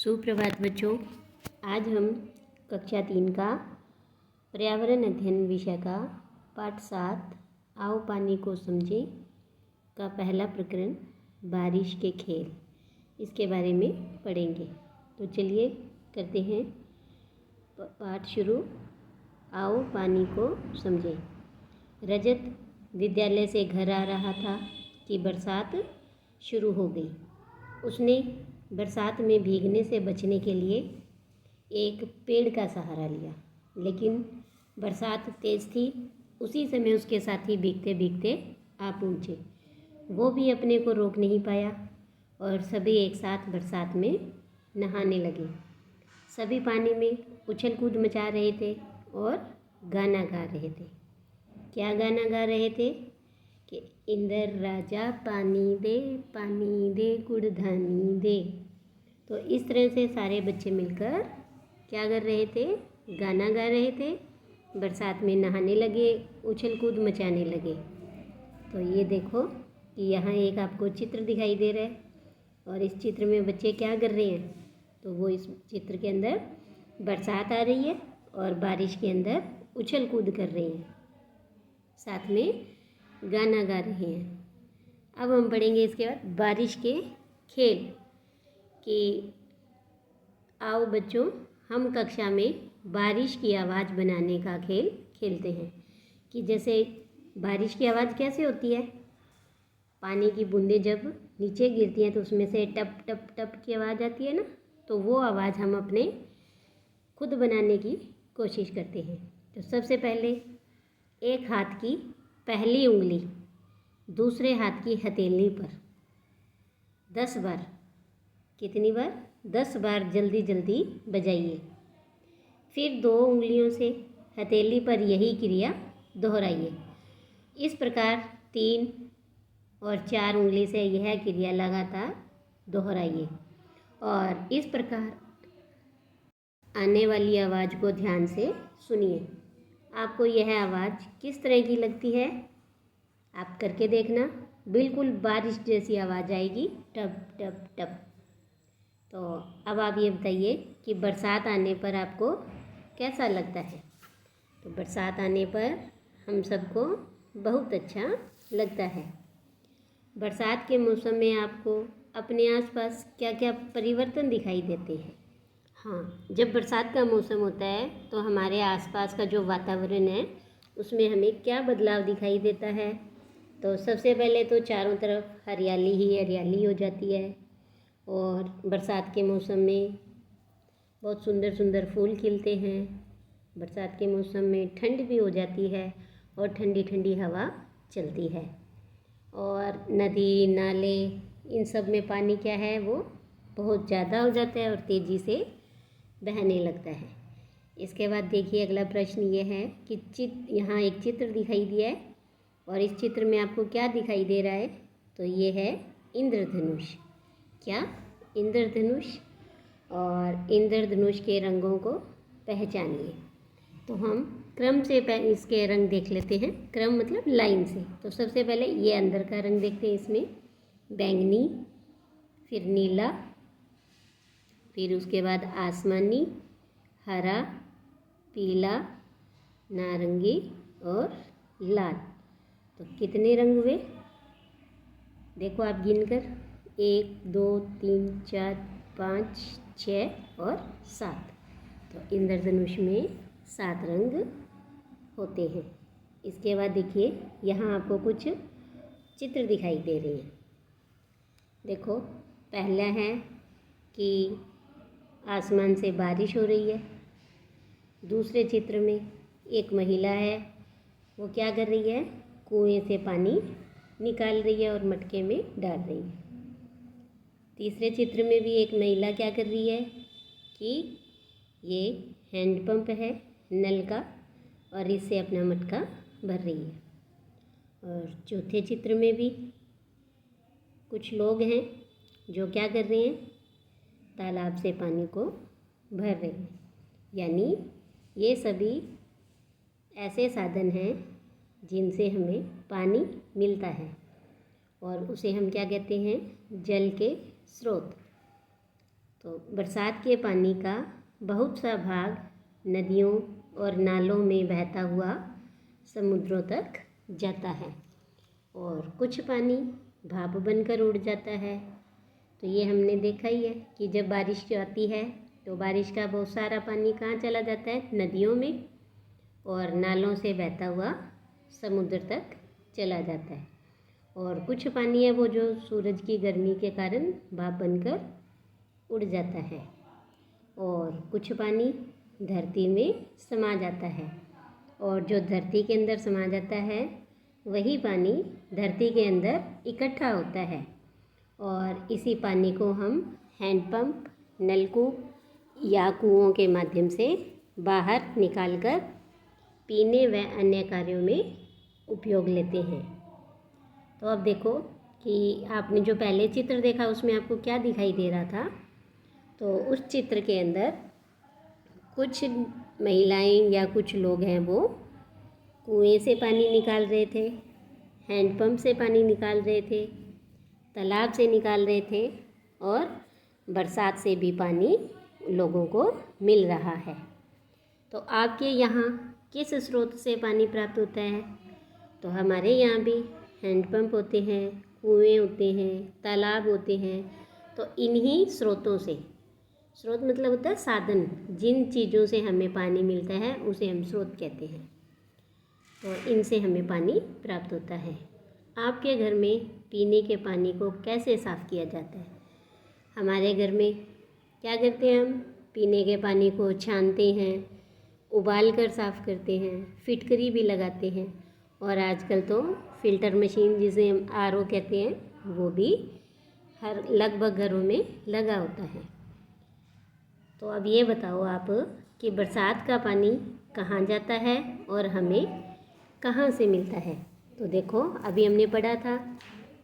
सुप्रभात बच्चों। आज हम कक्षा 3 का पर्यावरण अध्ययन विषय का पाठ 7 आओ पानी को समझें का पहला प्रकरण बारिश के खेल, इसके बारे में पढ़ेंगे। तो चलिए करते हैं पाठ शुरू। आओ पानी को समझें। रजत विद्यालय से घर आ रहा था कि बरसात शुरू हो गई। उसने बरसात में भीगने से बचने के लिए एक पेड़ का सहारा लिया, लेकिन बरसात तेज़ थी। उसी समय उसके साथी भीगते भीगते आ पहुँचे। वो भी अपने को रोक नहीं पाया और सभी एक साथ बरसात में नहाने लगे। सभी पानी में उछल कूद मचा रहे थे और गाना गा रहे थे। क्या गाना गा रहे थे कि इंद्र राजा पानी दे कुड़धानी दे। तो इस तरह से सारे बच्चे मिलकर क्या कर रहे थे? गाना गा रहे थे, बरसात में नहाने लगे, उछल कूद मचाने लगे। तो ये देखो कि यहाँ एक आपको चित्र दिखाई दे रहा है और इस चित्र में बच्चे क्या कर रहे हैं? तो वो इस चित्र के अंदर बरसात आ रही है और बारिश के अंदर उछल कूद कर रहे हैं, साथ में गाना गा रहे हैं। अब हम पढ़ेंगे इसके बाद बारिश के खेल कि आओ बच्चों, हम कक्षा में बारिश की आवाज़ बनाने का खेल खेलते हैं। कि जैसे बारिश की आवाज़ कैसे होती है? पानी की बूंदें जब नीचे गिरती हैं तो उसमें से टप टप टप की आवाज़ आती है ना, तो वो आवाज़ हम अपने खुद बनाने की कोशिश करते हैं। तो सबसे पहले एक हाथ की पहली उंगली दूसरे हाथ की हथेली पर 10 बार, कितनी बार? 10 बार जल्दी जल्दी बजाइए। फिर 2 उंगलियों से हथेली पर यही क्रिया दोहराइए। इस प्रकार 3 और 4 उंगली से यह क्रिया लगातार दोहराइए और इस प्रकार आने वाली आवाज़ को ध्यान से सुनिए। आपको यह आवाज़ किस तरह की लगती है? आप करके देखना, बिल्कुल बारिश जैसी आवाज़ आएगी, टप टप टप। तो अब आप ये बताइए कि बरसात आने पर आपको कैसा लगता है? तो बरसात आने पर हम सबको बहुत अच्छा लगता है। बरसात के मौसम में आपको अपने आसपास क्या क्या परिवर्तन दिखाई देते हैं? हाँ, जब बरसात का मौसम होता है तो हमारे आसपास का जो वातावरण है उसमें हमें क्या बदलाव दिखाई देता है? तो सबसे पहले तो चारों तरफ हरियाली ही हरियाली हो जाती है और बरसात के मौसम में बहुत सुंदर सुंदर फूल खिलते हैं। बरसात के मौसम में ठंड भी हो जाती है और ठंडी ठंडी हवा चलती है और नदी नाले इन सब में पानी क्या है, वो बहुत ज़्यादा हो जाता है और तेज़ी से बहने लगता है। इसके बाद देखिए अगला प्रश्न ये है कि यहाँ एक चित्र दिखाई दिया है और इस चित्र में आपको क्या दिखाई दे रहा है? तो ये है इंद्रधनुष। क्या? इंद्रधनुष। और इंद्रधनुष के रंगों को पहचानिए। तो हम क्रम से इसके रंग देख लेते हैं। क्रम मतलब लाइन से। तो सबसे पहले ये अंदर का रंग देखते हैं। इसमें बैंगनी, फिर नीला, फिर उसके बाद आसमानी, हरा, पीला, नारंगी और लाल। तो कितने रंग हुए? देखो आप गिनकर, 1 2 3 4 5 6 और 7। तो इंद्रधनुष में 7 रंग होते हैं। इसके बाद देखिए यहाँ आपको कुछ चित्र दिखाई दे रहे हैं। देखो पहला है कि आसमान से बारिश हो रही है। दूसरे चित्र में एक महिला है, वो क्या कर रही है? कुएं से पानी निकाल रही है और मटके में डाल रही है। तीसरे चित्र में भी एक महिला क्या कर रही है कि ये हैंडपंप है नल का और इससे अपना मटका भर रही है। और चौथे चित्र में भी कुछ लोग हैं जो क्या कर रहे हैं? तालाब से पानी को भर रहे हैं। यानी ये सभी ऐसे साधन हैं जिनसे हमें पानी मिलता है और उसे हम क्या कहते हैं? जल के स्रोत। तो बरसात के पानी का बहुत सा भाग नदियों और नालों में बहता हुआ समुद्रों तक जाता है और कुछ पानी भाप बनकर उड़ जाता है। तो ये हमने देखा ही है कि जब बारिश आती है तो बारिश का बहुत सारा पानी कहाँ चला जाता है, नदियों में, और नालों से बहता हुआ समुद्र तक चला जाता है। और कुछ पानी है वो जो सूरज की गर्मी के कारण भाप बनकर उड़ जाता है और कुछ पानी धरती में समा जाता है। और जो धरती के अंदर समा जाता है वही पानी धरती के अंदर इकट्ठा होता है और इसी पानी को हम हैंडपम्प, नलकूप या कुओं के माध्यम से बाहर निकालकर पीने व अन्य कार्यों में उपयोग लेते हैं। तो अब देखो कि आपने जो पहले चित्र देखा उसमें आपको क्या दिखाई दे रहा था। तो उस चित्र के अंदर कुछ महिलाएं या कुछ लोग हैं वो कुएं से पानी निकाल रहे थे, हैंडपम्प से पानी निकाल रहे थे, तालाब से निकाल रहे थे और बरसात से भी पानी लोगों को मिल रहा है। तो आपके यहाँ किस स्रोत से पानी प्राप्त होता है? तो हमारे यहाँ भी हैंडपम्प होते हैं, कुएं होते हैं, तालाब होते हैं। तो इन्हीं स्रोतों से, स्रोत मतलब होता है साधन, जिन चीज़ों से हमें पानी मिलता है उसे हम स्रोत कहते हैं। तो इनसे हमें पानी प्राप्त होता है। आपके घर में पीने के पानी को कैसे साफ़ किया जाता है? हमारे घर में क्या करते हैं, हम पीने के पानी को छानते हैं, उबाल कर साफ़ करते हैं, फिटकरी भी लगाते हैं और आजकल तो फ़िल्टर मशीन जिसे हम RO कहते हैं वो भी हर लगभग घरों में लगा होता है। तो अब ये बताओ आप कि बरसात का पानी कहाँ जाता है और हमें कहाँ से मिलता है? तो देखो अभी हमने पढ़ा था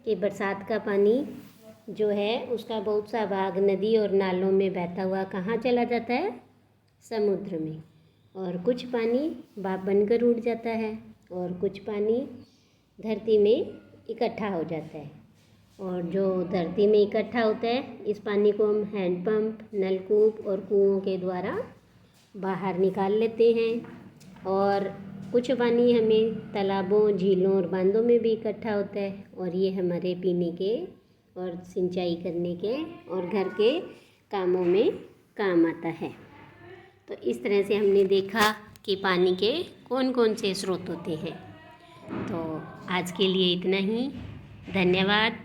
कि बरसात का पानी जो है उसका बहुत सा भाग नदी और नालों में बहता हुआ कहाँ चला जाता है, समुद्र में। और कुछ पानी भाप बनकर उड़ जाता है और कुछ पानी धरती में इकट्ठा हो जाता है। और जो धरती में इकट्ठा होता है इस पानी को हम हैंडपम्प, नलकूप और कुओं के द्वारा बाहर निकाल लेते हैं। और कुछ पानी हमें तालाबों, झीलों और बांधों में भी इकट्ठा होता है और ये हमारे पीने के और सिंचाई करने के और घर के कामों में काम आता है। तो इस तरह से हमने देखा कि पानी के कौन कौन से स्रोत होते हैं। तो आज के लिए इतना ही। धन्यवाद।